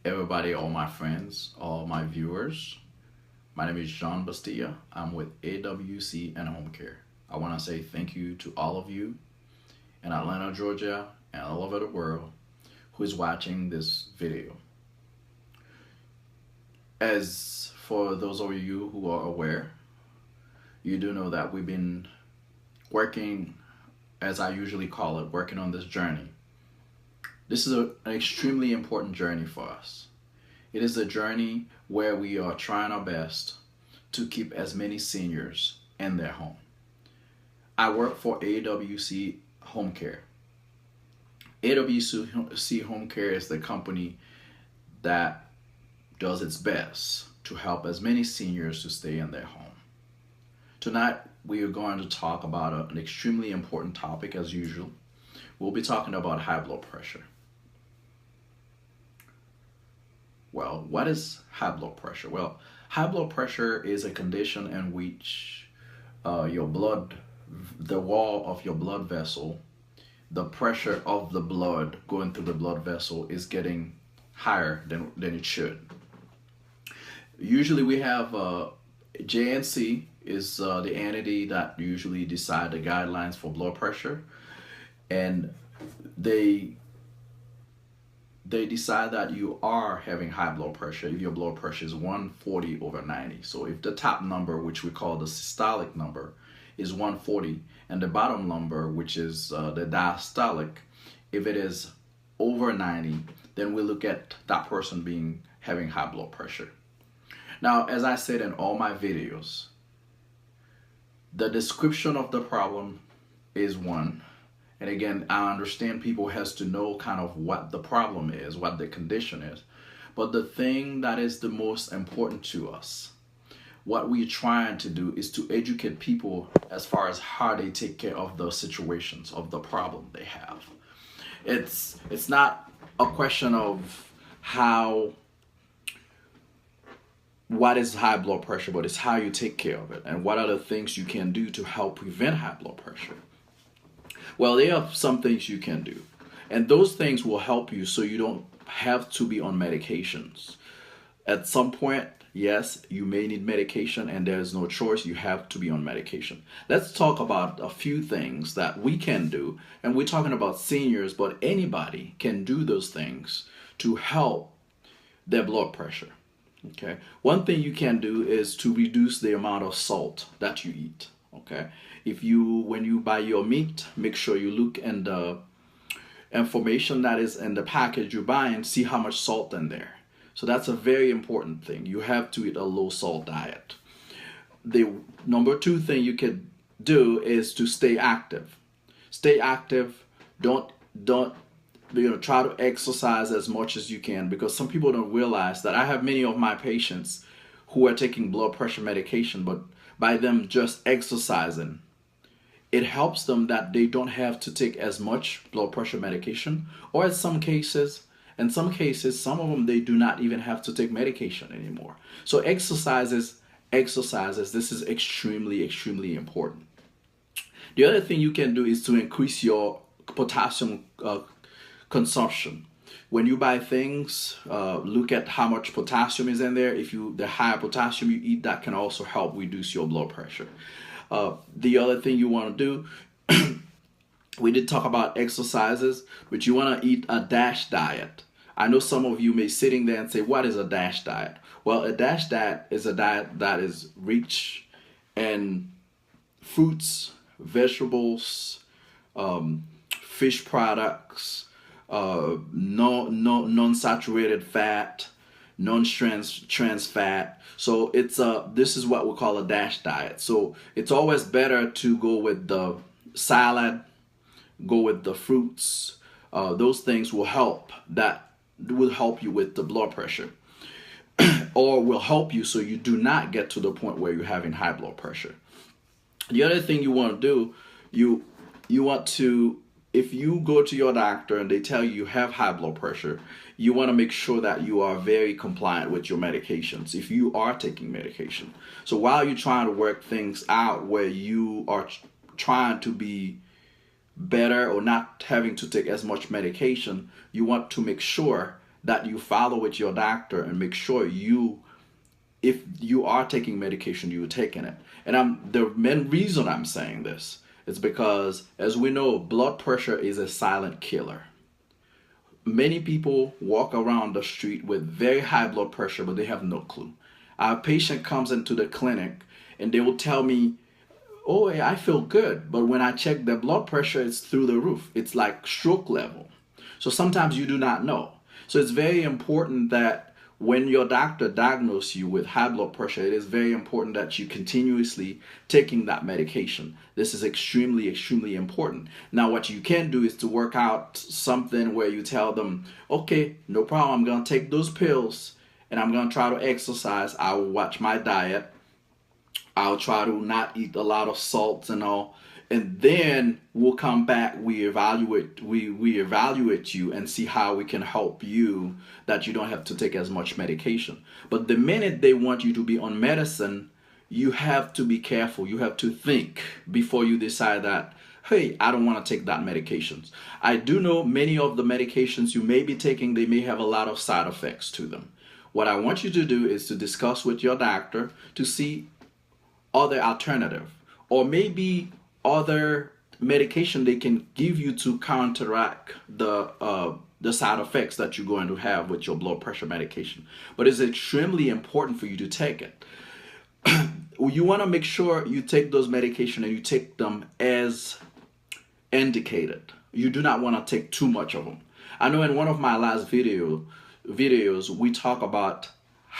Everybody, all my friends, all my viewers. My name is John Bastilla. I'm with AWC and Home Care. I want to say thank you to all of you in Atlanta, Georgia, and all over the world who is watching this video. As for those of you who are aware, you do know that we've been working, as I usually call it, working on this journey. This is an extremely important journey for us. It is a journey where we are trying our best to keep as many seniors in their home. I work for AWC Home Care. AWC Home Care is the company that does its best to help as many seniors to stay in their home. Tonight, we are going to talk about an extremely important topic as usual. We'll be talking about high blood pressure. Well, what is high blood pressure? Well, high blood pressure is a condition in which the wall of your blood vessel, the pressure of the blood going through the blood vessel is getting higher than it should. Usually we have JNC is the entity that usually decide the guidelines for blood pressure, and they decide that you are having high blood pressure if your blood pressure is 140/90. So if the top number, which we call the systolic number, is 140, and the bottom number, which is the diastolic, if it is over 90, then we look at that person having high blood pressure. Now, as I said in all my videos, the description of the problem is one. And again, I understand people has to know kind of what the problem is, what the condition is. But the thing that is the most important to us, what we're trying to do is to educate people as far as how they take care of the situations, of the problem they have. It's not a question of what is high blood pressure, but it's how you take care of it and what are the things you can do to help prevent high blood pressure. Well, there are some things you can do, and those things will help you so you don't have to be on medications. At some point, yes, you may need medication and there's no choice, you have to be on medication. Let's talk about a few things that we can do, and we're talking about seniors, but anybody can do those things to help their blood pressure. Okay, one thing you can do is to reduce the amount of salt that you eat. Okay, when you buy your meat, make sure you look in the information that is in the package you buy and see how much salt in there. So that's a very important thing. You have to eat a low salt diet. The number two thing you can do is to stay active. Stay active. Don't try to exercise as much as you can, because some people don't realize that I have many of my patients who are taking blood pressure medication, but by them just exercising, it helps them that they don't have to take as much blood pressure medication, or in some cases, some of them, they do not even have to take medication anymore. So exercises, this is extremely, extremely important. The other thing you can do is to increase your potassium consumption. When you buy things, look at how much potassium is in there. The higher potassium you eat, that can also help reduce your blood pressure. The other thing you want to do, we did talk about exercises, but you want to eat a DASH diet. I know some of you may sitting there and say, what is a DASH diet? Well, a DASH diet is a diet that is rich in fruits, vegetables, fish products, non-saturated fat, trans fat. So this is what we call a DASH diet. So it's always better to go with the salad, go with the fruits. Those things will help you with the blood pressure, or will help you so you do not get to the point where you're having high blood pressure. The other thing you want to do, you want to, if you go to your doctor and they tell you have high blood pressure, you want to make sure that you are very compliant with your medications if you are taking medication. So while you're trying to work things out where you are trying to be better or not having to take as much medication, you want to make sure that you follow with your doctor and make sure if you are taking medication, you're taking it. And the main reason I'm saying this is because, as we know, blood pressure is a silent killer. Many people walk around the street with very high blood pressure, but they have no clue. Our patient comes into the clinic and they will tell me, "Oh, I feel good," but when I check their blood pressure, it's through the roof. It's like stroke level. So sometimes you do not know. So it's very important that when your doctor diagnoses you with high blood pressure, it is very important that you continuously taking that medication. This is extremely, extremely important. Now, what you can do is to work out something where you tell them, "Okay, no problem. I'm going to take those pills and I'm going to try to exercise. I will watch my diet. I'll try to not eat a lot of salts and all. And then we'll come back, we evaluate you and see how we can help you that you don't have to take as much medication." But the minute they want you to be on medicine, you have to be careful. You have to think before you decide that, "Hey, I don't want to take that medications." I do know many of the medications you may be taking, they may have a lot of side effects to them. What I want you to do is to discuss with your doctor to see other alternative, or maybe other medication they can give you to counteract the side effects that you're going to have with your blood pressure medication. But it's extremely important for you to take it. You want to make sure you take those medication and you take them as indicated. You do not want to take too much of them. I know in one of my last videos we talk about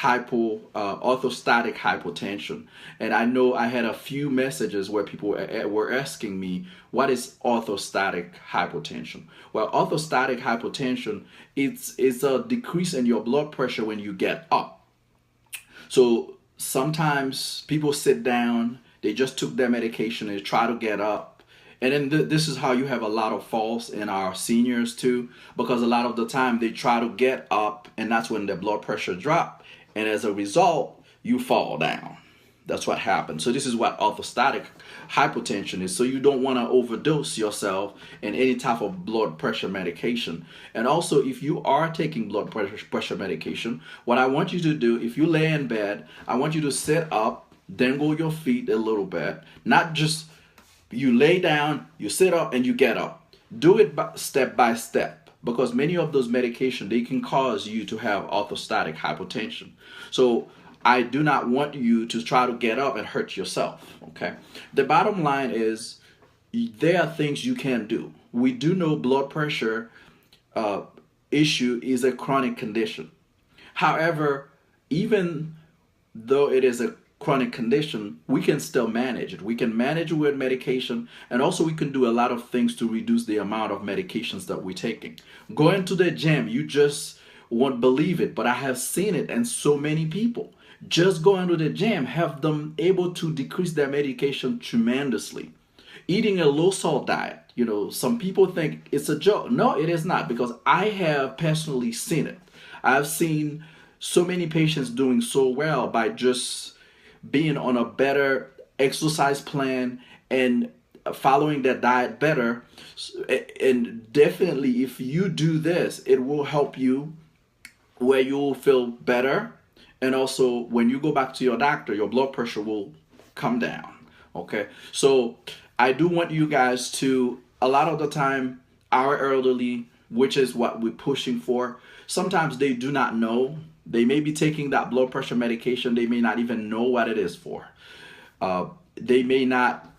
orthostatic hypotension, and I know I had a few messages where people were asking me, what is orthostatic hypotension? Well, orthostatic hypotension, it's a decrease in your blood pressure when you get up. So sometimes people sit down, they just took their medication, they try to get up. And then this is how you have a lot of falls in our seniors too, because a lot of the time they try to get up and that's when their blood pressure drops. And as a result, you fall down. That's what happens. So this is what orthostatic hypotension is. So you don't want to overdose yourself in any type of blood pressure medication. And also, if you are taking blood pressure medication, what I want you to do, if you lay in bed, I want you to sit up, dangle your feet a little bit. Not just you lay down, you sit up, and you get up. Do it step by step. Because many of those medications, they can cause you to have orthostatic hypotension. So I do not want you to try to get up and hurt yourself, okay? The bottom line is there are things you can do. We do know blood pressure issue is a chronic condition. However, even though it is a chronic condition, we can still manage it. We can manage it with medication, and also we can do a lot of things to reduce the amount of medications that we're taking. Going to the gym, you just won't believe it, but I have seen it in so many people. Just going to the gym have them able to decrease their medication tremendously. Eating a low salt diet, some people think it's a joke. No, it is not, because I have personally seen it. I've seen so many patients doing so well by just being on a better exercise plan and following their diet better. And definitely, if you do this, it will help you where you will feel better. And also, when you go back to your doctor, your blood pressure will come down. Okay. So I do want you guys to, a lot of the time, our elderly, which is what we're pushing for, sometimes they do not know. They may be taking that blood pressure medication. They may not even know what it is for. They may not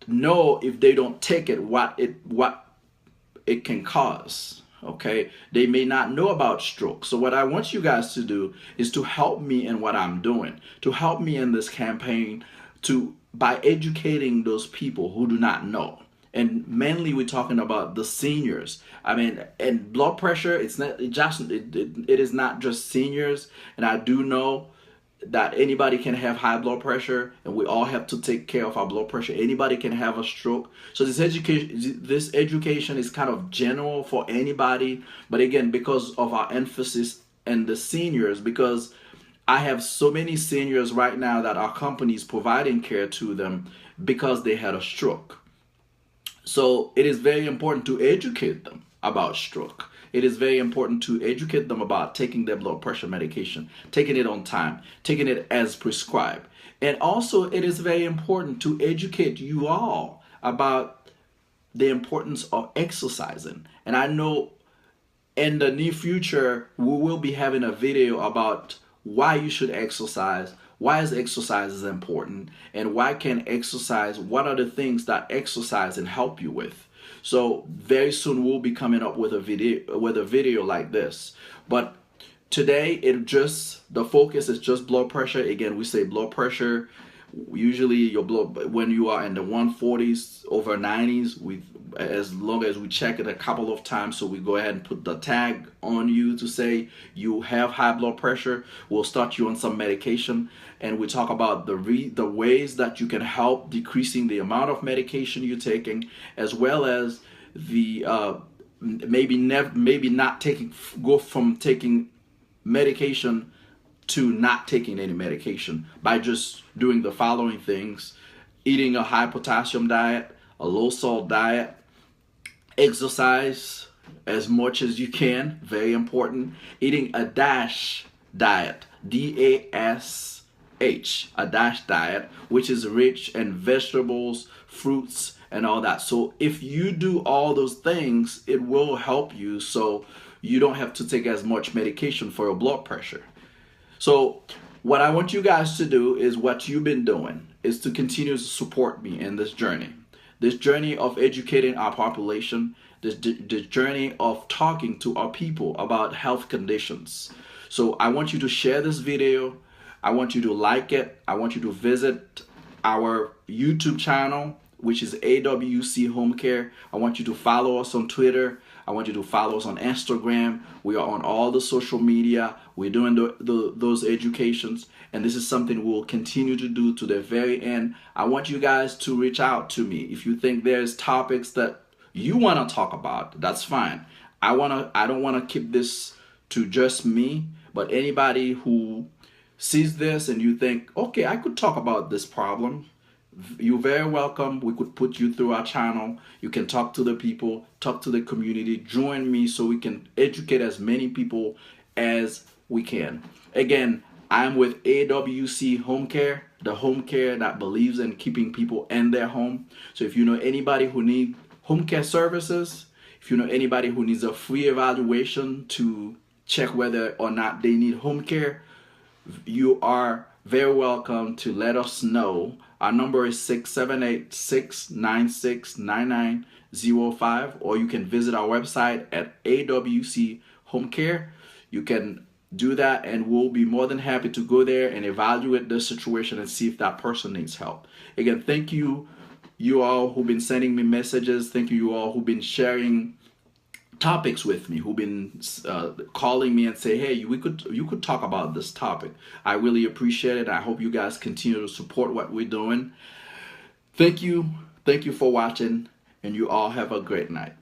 know, if they don't take it, what it can cause. Okay, they may not know about stroke. So what I want you guys to do is to help me in what I'm doing, to help me in this campaign, by educating those people who do not know. And mainly we're talking about the seniors. I mean, and blood pressure, it is not just seniors. And I do know that anybody can have high blood pressure, and we all have to take care of our blood pressure. Anybody can have a stroke. So this education is kind of general for anybody. But again, because of our emphasis on the seniors, because I have so many seniors right now that our company is providing care to them because they had a stroke. So it is very important to educate them about stroke. it is very important to educate them about taking their blood pressure medication, taking it on time, taking it as prescribed. And also, it is very important to educate you all about the importance of exercising. And I know in the near future, we will be having a video about why you should exercise, why is exercise is important, and why can exercise, what are the things that exercise can help you with. So very soon we'll be coming up with a video like this. But today the focus is just blood pressure. Again, we say blood pressure. Usually your blood, when you are in the 140s over 90s, as long as we check it a couple of times, so we go ahead and put the tag on you to say you have high blood pressure, we'll start you on some medication, and we talk about the ways that you can help decreasing the amount of medication you're taking, as well as the maybe not go from taking medication to not taking any medication by just doing the following things: eating a high potassium diet, a low salt diet, exercise as much as you can, very important, eating a DASH diet, DASH, a DASH diet, which is rich in vegetables, fruits, and all that. So if you do all those things, it will help you so you don't have to take as much medication for your blood pressure. So what I want you guys to do is what you've been doing, is to continue to support me in this journey of educating our population, this journey of talking to our people about health conditions. So I want you to share this video. I want you to like it. I want you to visit our YouTube channel, which is AWC Home Care. I want you to follow us on Twitter. I want you to follow us on Instagram. We are on all the social media. We're doing those educations, and this is something we'll continue to do to the very end. I want you guys to reach out to me if you think there's topics that you want to talk about. That's fine. I don't want to keep this to just me, but anybody who sees this and you think, okay, I could talk about this problem, you're very welcome. We could put you through our channel. You can talk to the people, talk to the community, join me so we can educate as many people as we can. Again, I'm with AWC Home Care, the home care that believes in keeping people in their home. So if you know anybody who needs home care services, if you know anybody who needs a free evaluation to check whether or not they need home care, you are very welcome to let us know. Our number is 678-696-9905, or you can visit our website at AWC Home Care. You can do that, and we'll be more than happy to go there and evaluate the situation and see if that person needs help. Again, thank you all who've been sending me messages. Thank you all who've been sharing topics with me, who've been calling me and say, hey, you could talk about this topic. I really appreciate it. I hope you guys continue to support what we're doing. Thank you for watching, and you all have a great night.